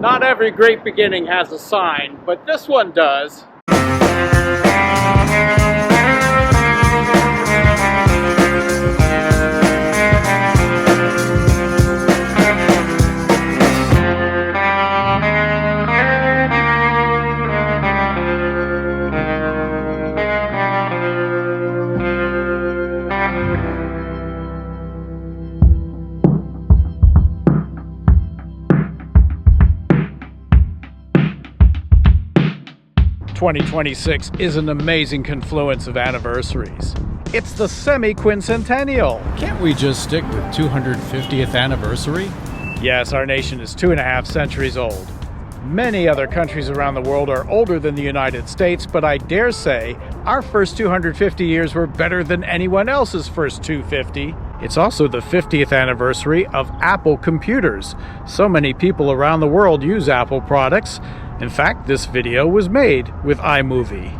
Not every great beginning has a sign, but this one does. 2026 is an amazing confluence of anniversaries. It's the semi-quincentennial. Can't we just stick with 250th anniversary? Yes, our nation is 2.5 centuries old. Many other countries around the world are older than the United States, but I dare say our first 250 years were better than anyone else's first 250. It's also the 50th anniversary of Apple computers. So many people around the world use Apple products. In fact, this video was made with iMovie.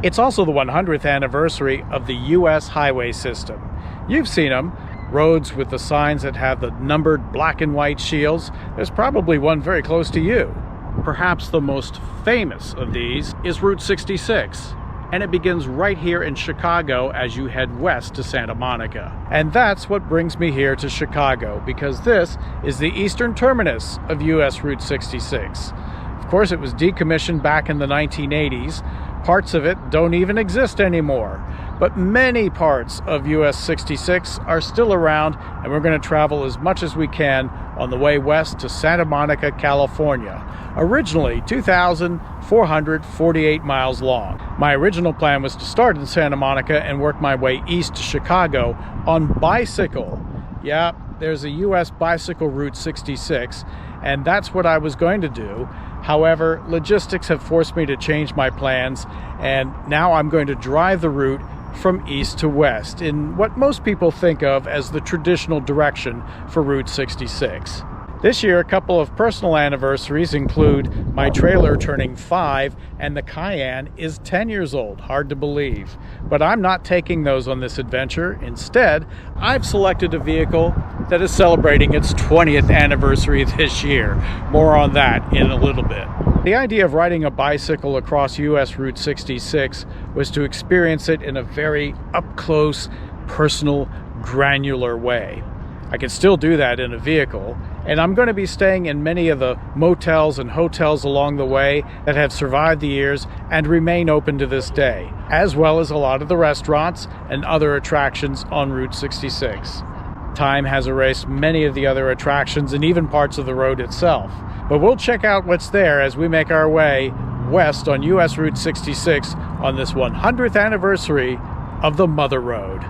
It's also the 100th anniversary of the U.S. highway system. You've seen them. Roads with the signs that have the numbered black and white shields. There's probably one very close to you. Perhaps the most famous of these is Route 66, and it begins right here in Chicago as you head west to Santa Monica. And that's what brings me here to Chicago, because this is the eastern terminus of US Route 66. Of course, it was decommissioned back in the 1980s. Parts of it don't even exist anymore. But many parts of US 66 are still around, and we're going to travel as much as we can on the way west to Santa Monica, California. Originally 2,448 miles long. My original plan was to start in Santa Monica and work my way east to Chicago on bicycle. Yeah, there's a US bicycle Route 66, and that's what I was going to do. However, logistics have forced me to change my plans, and now I'm going to drive the route from east to west in what most people think of as the traditional direction for Route 66. This year, a couple of personal anniversaries include my trailer turning 5 and the Cayenne is 10 years old. Hard to believe. But I'm not taking those on this adventure. Instead, I've selected a vehicle that is celebrating its 20th anniversary this year. More on that in a little bit. The idea of riding a bicycle across US Route 66 was to experience it in a very up-close, personal, granular way. I can still do that in a vehicle, and I'm going to be staying in many of the motels and hotels along the way that have survived the years and remain open to this day, as well as a lot of the restaurants and other attractions on Route 66. Time has erased many of the other attractions and even parts of the road itself, but we'll check out what's there as we make our way west on US Route 66 on this 100th anniversary of the Mother Road.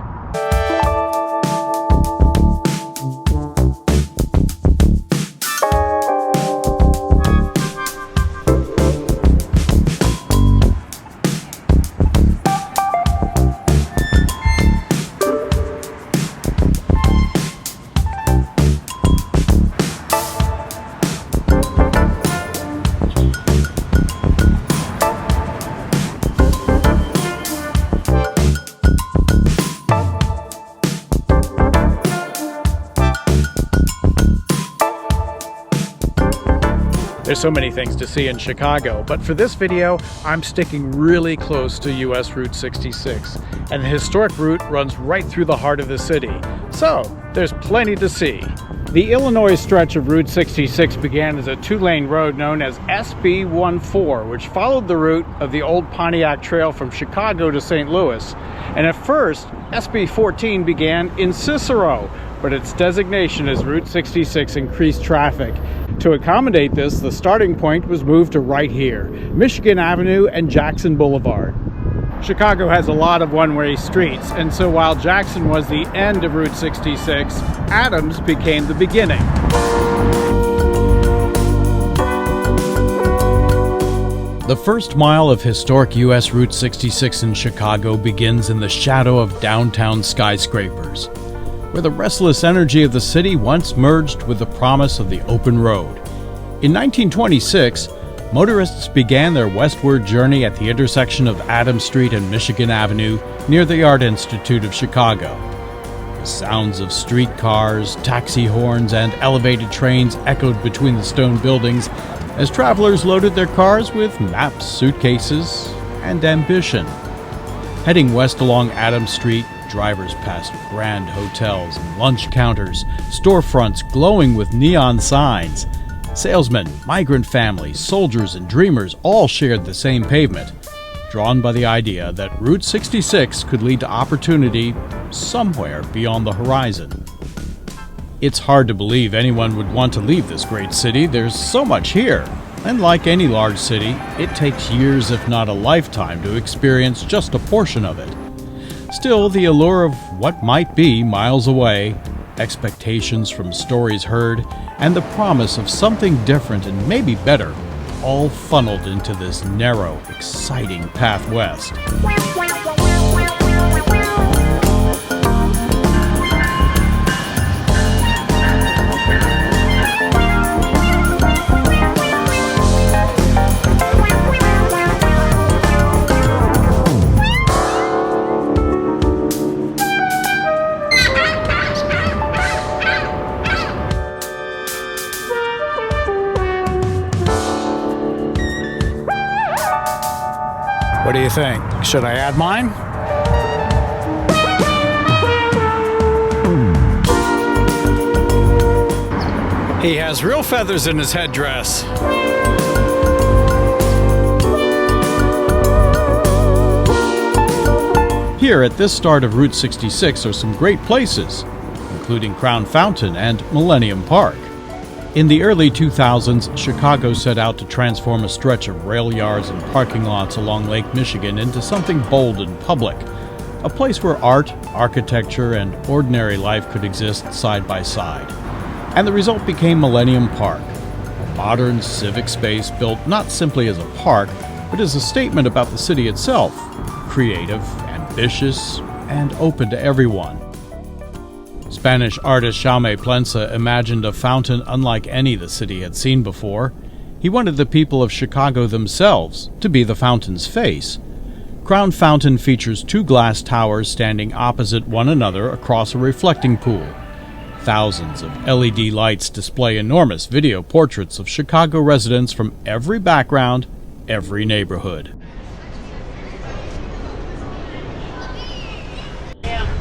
There's so many things to see in Chicago, but for this video, I'm sticking really close to US Route 66, and the historic route runs right through the heart of the city, so there's plenty to see. The Illinois stretch of Route 66 began as a 2-lane road known as SB14, which followed the route of the old Pontiac Trail from Chicago to St. Louis, and at first, SB14 began in Cicero, but its designation as Route 66 increased traffic. To accommodate this, the starting point was moved to right here, Michigan Avenue and Jackson Boulevard. Chicago has a lot of one-way streets, and so while Jackson was the end of Route 66, Adams became the beginning. The first mile of historic US Route 66 in Chicago begins in the shadow of downtown skyscrapers, where the restless energy of the city once merged with the promise of the open road. In 1926, motorists began their westward journey at the intersection of Adams Street and Michigan Avenue near the Art Institute of Chicago. The sounds of streetcars, taxi horns, and elevated trains echoed between the stone buildings as travelers loaded their cars with maps, suitcases, and ambition. Heading west along Adams Street, drivers passed grand hotels and lunch counters, storefronts glowing with neon signs. Salesmen, migrant families, soldiers, and dreamers all shared the same pavement, drawn by the idea that Route 66 could lead to opportunity somewhere beyond the horizon. It's hard to believe anyone would want to leave this great city. There's so much here. And like any large city, it takes years if not a lifetime to experience just a portion of it. Still, the allure of what might be miles away, expectations from stories heard, and the promise of something different and maybe better, all funneled into this narrow, exciting path west. What do you think? Should I add mine? He has real feathers in his headdress. Here at this start of Route 66 are some great places, including Crown Fountain and Millennium Park. In the early 2000s, Chicago set out to transform a stretch of rail yards and parking lots along Lake Michigan into something bold and public, a place where art, architecture, and ordinary life could exist side by side. And the result became Millennium Park, a modern civic space built not simply as a park, but as a statement about the city itself, creative, ambitious, and open to everyone. Spanish artist Jaume Plensa imagined a fountain unlike any the city had seen before. He wanted the people of Chicago themselves to be the fountain's face. Crown Fountain features two glass towers standing opposite one another across a reflecting pool. Thousands of LED lights display enormous video portraits of Chicago residents from every background, every neighborhood.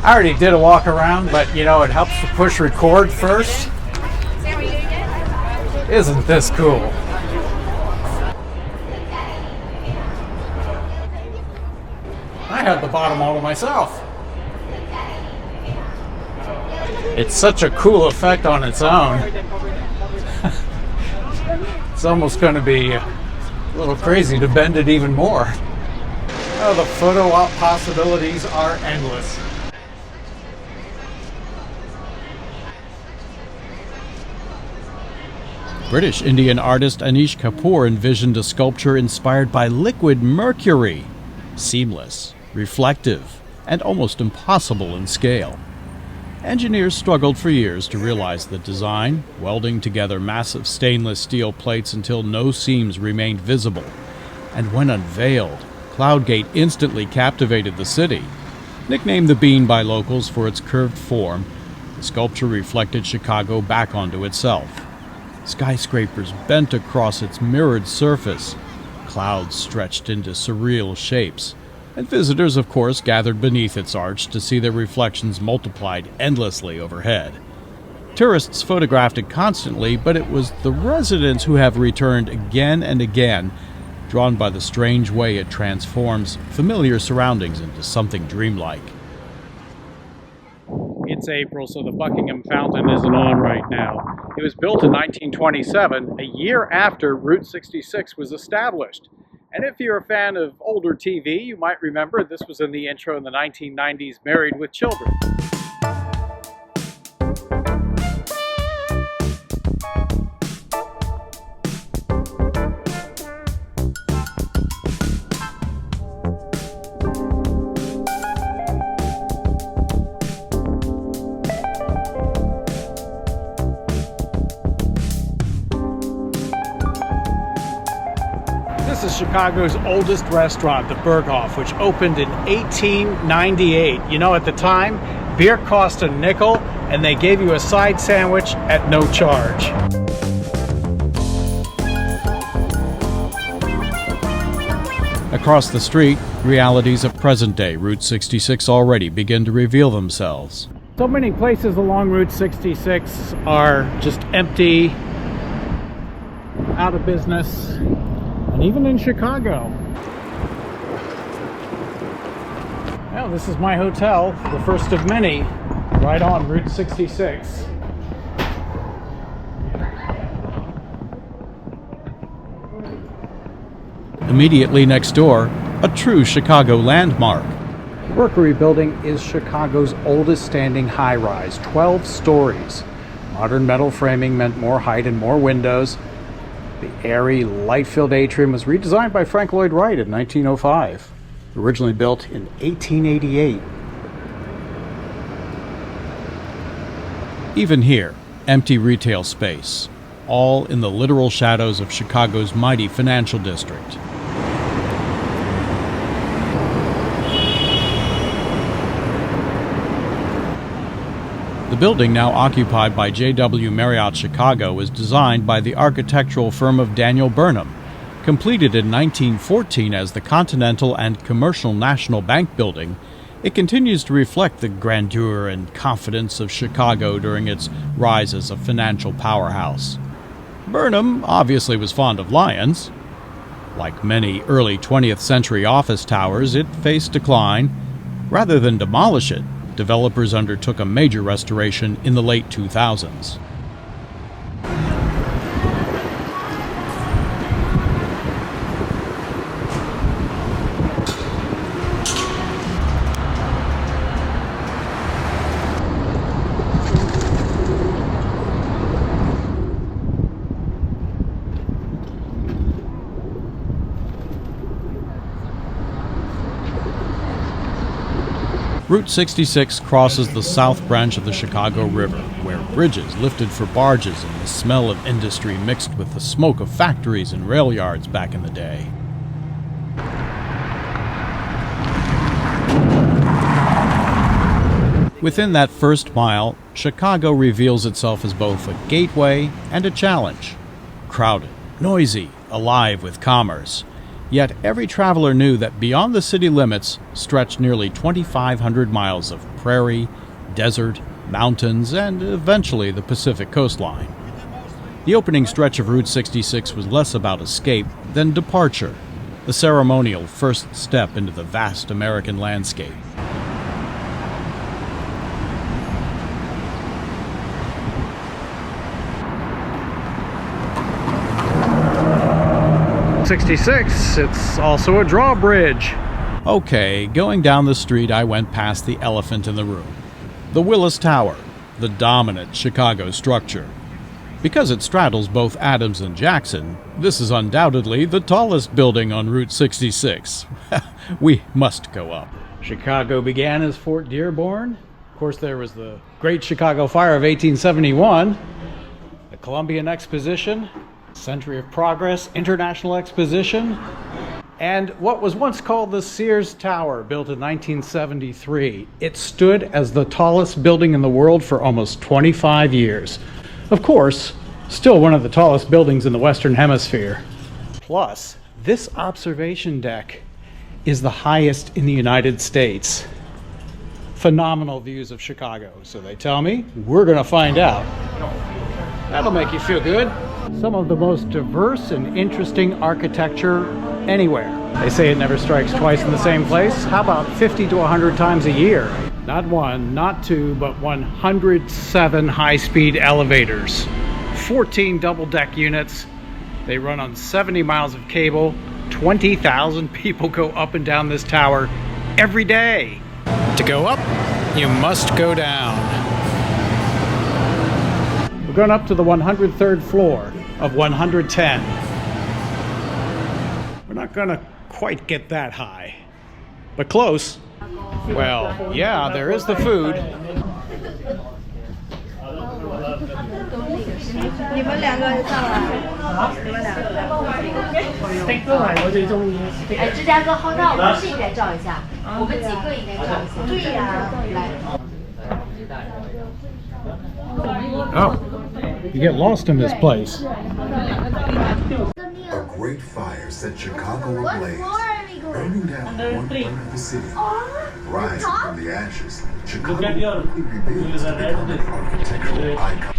I already did a walk around, but you know, it helps to push record first. Isn't this cool? I had the bottom all to myself. It's such a cool effect on its own. It's almost going to be a little crazy to bend it even more. Oh, the photo op possibilities are endless. British Indian artist Anish Kapoor envisioned a sculpture inspired by liquid mercury, seamless, reflective, and almost impossible in scale. Engineers struggled for years to realize the design, welding together massive stainless steel plates until no seams remained visible. And when unveiled, Cloudgate instantly captivated the city. Nicknamed the Bean by locals for its curved form, the sculpture reflected Chicago back onto itself. Skyscrapers bent across its mirrored surface, clouds stretched into surreal shapes, and visitors, of course, gathered beneath its arch to see their reflections multiplied endlessly overhead. Tourists photographed it constantly, but it was the residents who have returned again and again, drawn by the strange way it transforms familiar surroundings into something dreamlike. It's April, so the Buckingham Fountain isn't on right now. It was built in 1927, a year after Route 66 was established. And if you're a fan of older TV, you might remember this was in the intro in the 1990s, Married with Children. This is Chicago's oldest restaurant, the Berghoff, which opened in 1898. You know, at the time, beer cost a nickel, and they gave you a side sandwich at no charge. Across the street, realities of present-day Route 66 already begin to reveal themselves. So many places along Route 66 are just empty, out of business, and even in Chicago. Well, this is my hotel, the first of many, right on Route 66. Immediately next door, a true Chicago landmark. Rookery Building is Chicago's oldest standing high-rise, 12 stories. Modern metal framing meant more height and more windows. The airy, light-filled atrium was redesigned by Frank Lloyd Wright in 1905. Originally built in 1888. Even here, empty retail space, all in the literal shadows of Chicago's mighty financial district. The building, now occupied by J.W. Marriott Chicago, was designed by the architectural firm of Daniel Burnham. Completed in 1914 as the Continental and Commercial National Bank building, it continues to reflect the grandeur and confidence of Chicago during its rise as a financial powerhouse. Burnham obviously was fond of lions. Like many early 20th century office towers, it faced decline. Rather than demolish it, developers undertook a major restoration in the late 2000s. Route 66 crosses the south branch of the Chicago River, where bridges lifted for barges and the smell of industry mixed with the smoke of factories and rail yards back in the day. Within that first mile, Chicago reveals itself as both a gateway and a challenge. Crowded, noisy, alive with commerce. Yet every traveler knew that beyond the city limits stretched nearly 2,500 miles of prairie, desert, mountains, and eventually the Pacific coastline. The opening stretch of Route 66 was less about escape than departure, the ceremonial first step into the vast American landscape. It's also a drawbridge. Okay, going down the street I went past the elephant in the room. The Willis Tower, the dominant Chicago structure. Because it straddles both Adams and Jackson, this is undoubtedly the tallest building on Route 66. We must go up. Chicago began as Fort Dearborn. Of course, there was the Great Chicago Fire of 1871, the Columbian Exposition, Century of Progress, International Exposition, and what was once called the Sears Tower, built in 1973. It stood as the tallest building in the world for almost 25 years. Of course, still one of the tallest buildings in the Western Hemisphere. Plus, this observation deck is the highest in the United States. Phenomenal views of Chicago, so they tell me. We're gonna find out. That'll make you feel good. Some of the most diverse and interesting architecture anywhere. They say it never strikes twice in the same place. How about 50 to 100 times a year? Not one, not two, but 107 high-speed elevators. 14 double-deck units. They run on 70 miles of cable. 20,000 people go up and down this tower every day. To go up, you must go down. We're going up to the 103rd floor of 110. We're not gonna quite get that high, but close. Well, yeah, there is the food. Oh, you get lost in this place. A great fire set Chicago ablaze. burning down one part of the city, rising from the ashes. Chicago Look at your quickly rebuilt to become an architectural icon.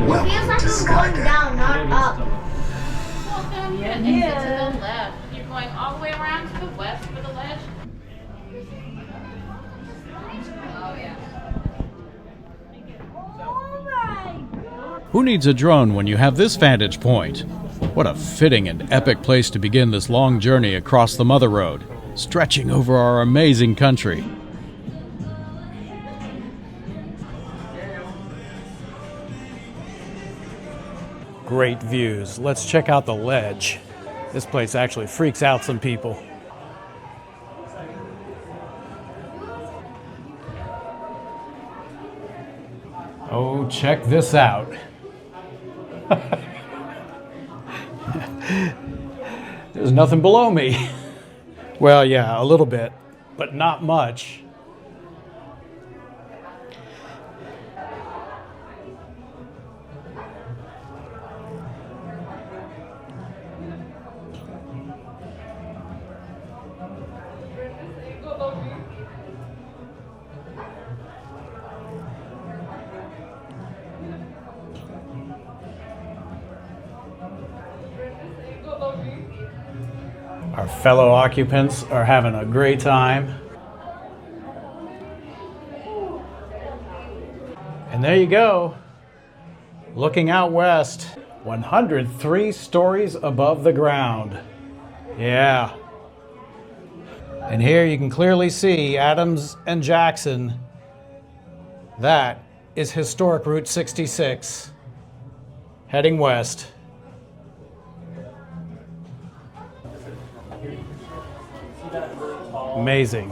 Welcome to Skyline. Down, not up. Well, then you're to the left. You're going all the way around to the west for the ledge. Oh, yeah. Who needs a drone when you have this vantage point? What a fitting and epic place to begin this long journey across the Mother Road, stretching over our amazing country. Great views. Let's check out the ledge. This place actually freaks out some people. Oh, check this out. There's nothing below me. Well, yeah, a little bit, but not much. Our fellow occupants are having a great time. And there you go, looking out west, 103 stories above the ground. Yeah. And here you can clearly see Adams and Jackson. That is historic Route 66, heading west. Amazing.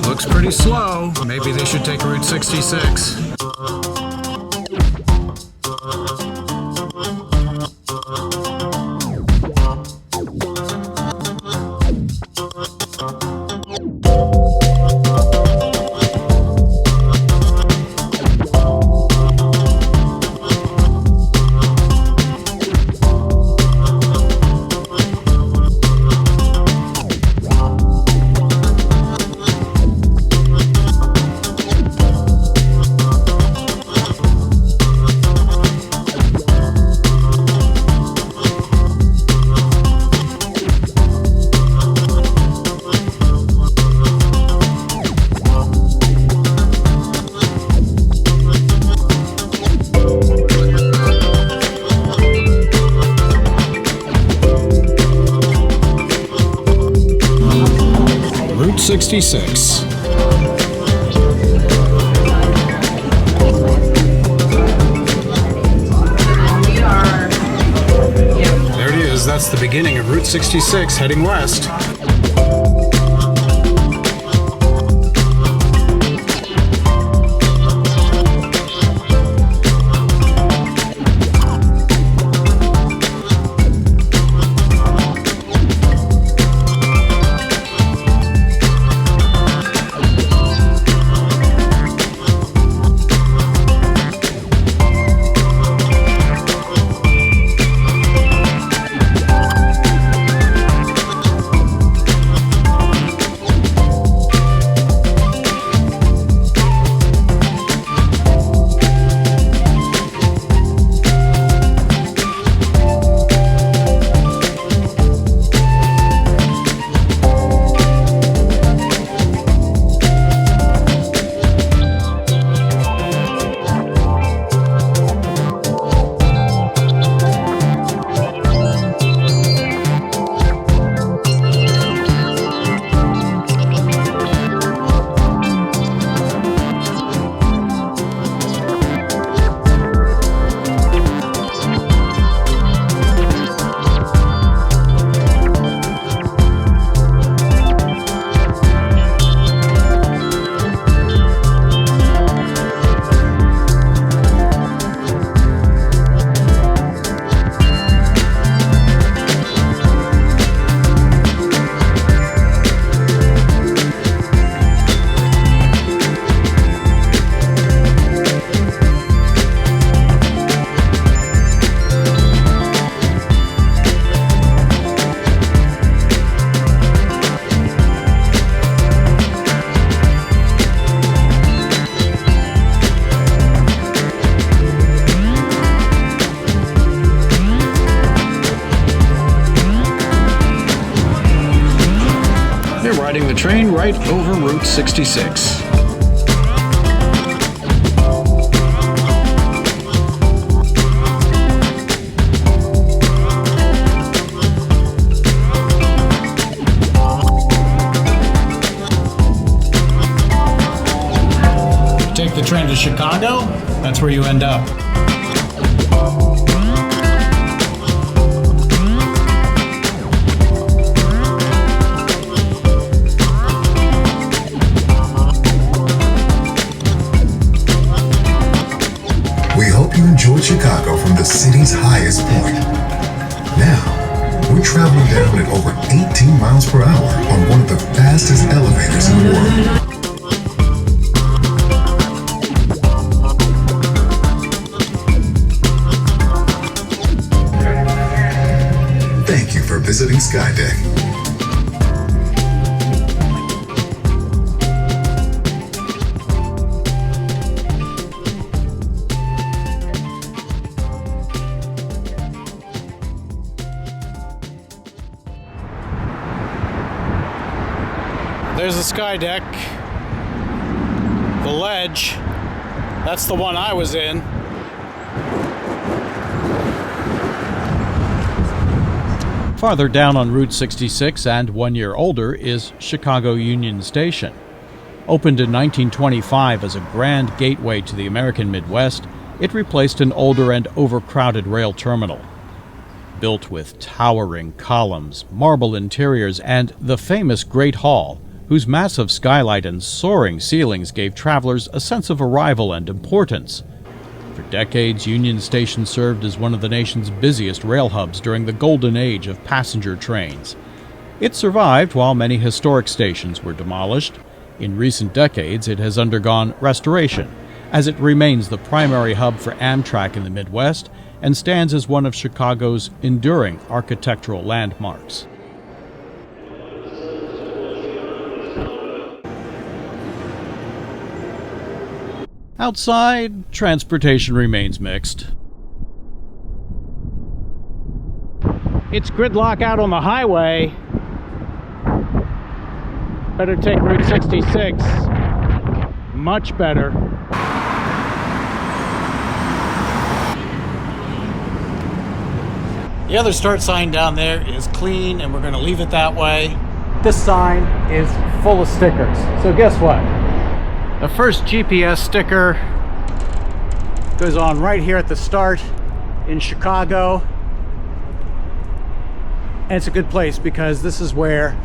Looks pretty slow. Maybe they should take Route 66. Route 66. There it is. That's the beginning of Route 66 heading west. train right over Route 66. Take the train to Chicago, that's where you end up. We hope you enjoyed Chicago from the city's highest point. Now, we're traveling down at over 18 miles per hour on one of the fastest elevators in the world. Thank you for visiting Skydeck. There's the sky deck. The ledge. That's the one I was in. Farther down on Route 66 and 1 year older is Chicago Union Station. Opened in 1925 as a grand gateway to the American Midwest, it replaced an older and overcrowded rail terminal. Built with towering columns, marble interiors, and the famous Great Hall, whose massive skylight and soaring ceilings gave travelers a sense of arrival and importance. For decades, Union Station served as one of the nation's busiest rail hubs during the golden age of passenger trains. It survived while many historic stations were demolished. In recent decades, it has undergone restoration, as it remains the primary hub for Amtrak in the Midwest and stands as one of Chicago's enduring architectural landmarks. Outside, transportation remains mixed. It's gridlock out on the highway. Better take Route 66. Much better. The other start sign down there is clean, and we're going to leave it that way. This sign is full of stickers. So guess what? The first GPS sticker goes on right here at the start in Chicago. And it's a good place because this is where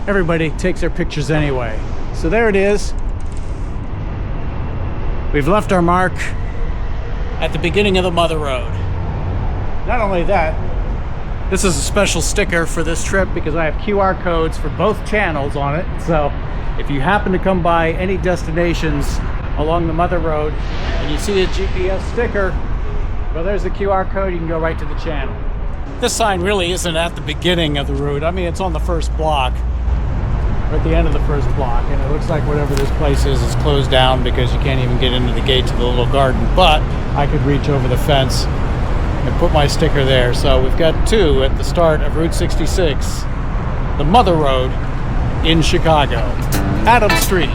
everybody takes their pictures anyway. So there it is. We've left our mark at the beginning of the Mother Road. Not only that, this is a special sticker for this trip because I have QR codes for both channels on it. So if you happen to come by any destinations along the Mother Road and you see a GPS sticker, well, there's the QR code. You can go right to the channel. This sign really isn't at the beginning of the route. I mean, it's on the first block, or at the end of the first block, and it looks like whatever this place is closed down because you can't even get into the gate to the little garden. But I could reach over the fence and put my sticker there. So we've got two at the start of Route 66, the Mother Road in Chicago. Adam Street.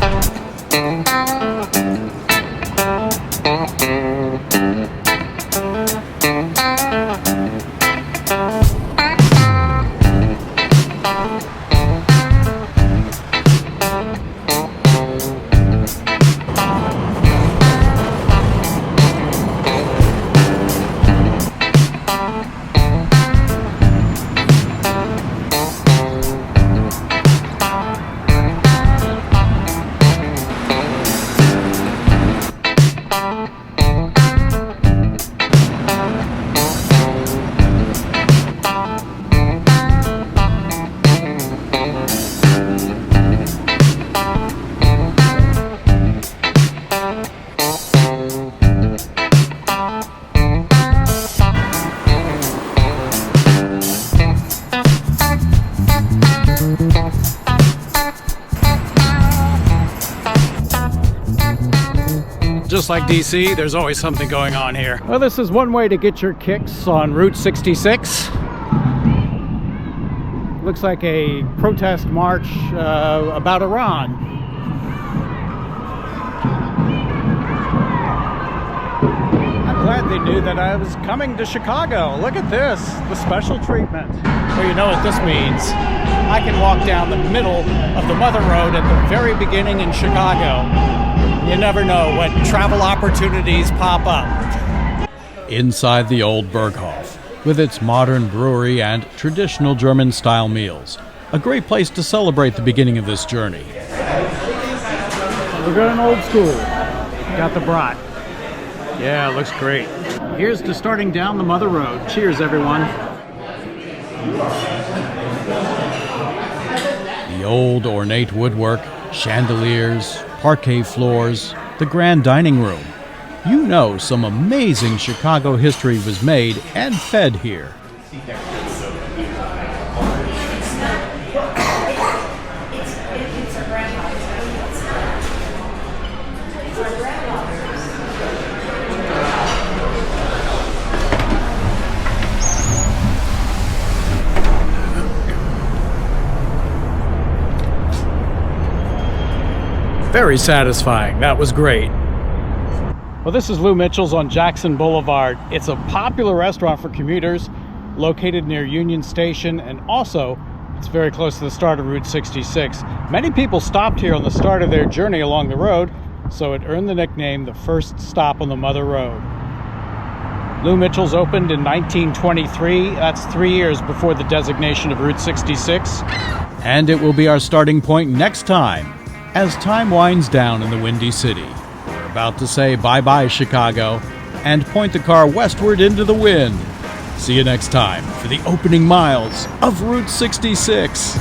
Just like DC, there's always something going on here. Well, this is one way to get your kicks on Route 66. Looks like a protest march about Iran. I'm glad they knew that I was coming to Chicago. Look at this, the special treatment. Well, you know what this means. I can walk down the middle of the Mother Road at the very beginning in Chicago. You never know what travel opportunities pop up. Inside the old Berghoff, with its modern brewery and traditional German-style meals. A great place to celebrate the beginning of this journey. We're going old school. Got the brat. Yeah, looks great. Here's to starting down the Mother Road. Cheers, everyone. The old ornate woodwork, chandeliers, parquet floors, the grand dining room. You know some amazing Chicago history was made and fed here. Very satisfying. That was great. Well, this is Lou Mitchell's on Jackson Boulevard. It's a popular restaurant for commuters located near Union Station, and also it's very close to the start of Route 66. Many people stopped here on the start of their journey along the road, so it earned the nickname the first stop on the Mother Road. Lou Mitchell's opened in 1923. That's 3 years before the designation of Route 66. And it will be our starting point next time, as time winds down in the Windy City. We're about to say bye-bye, Chicago, and point the car westward into the wind. See you next time for the opening miles of Route 66.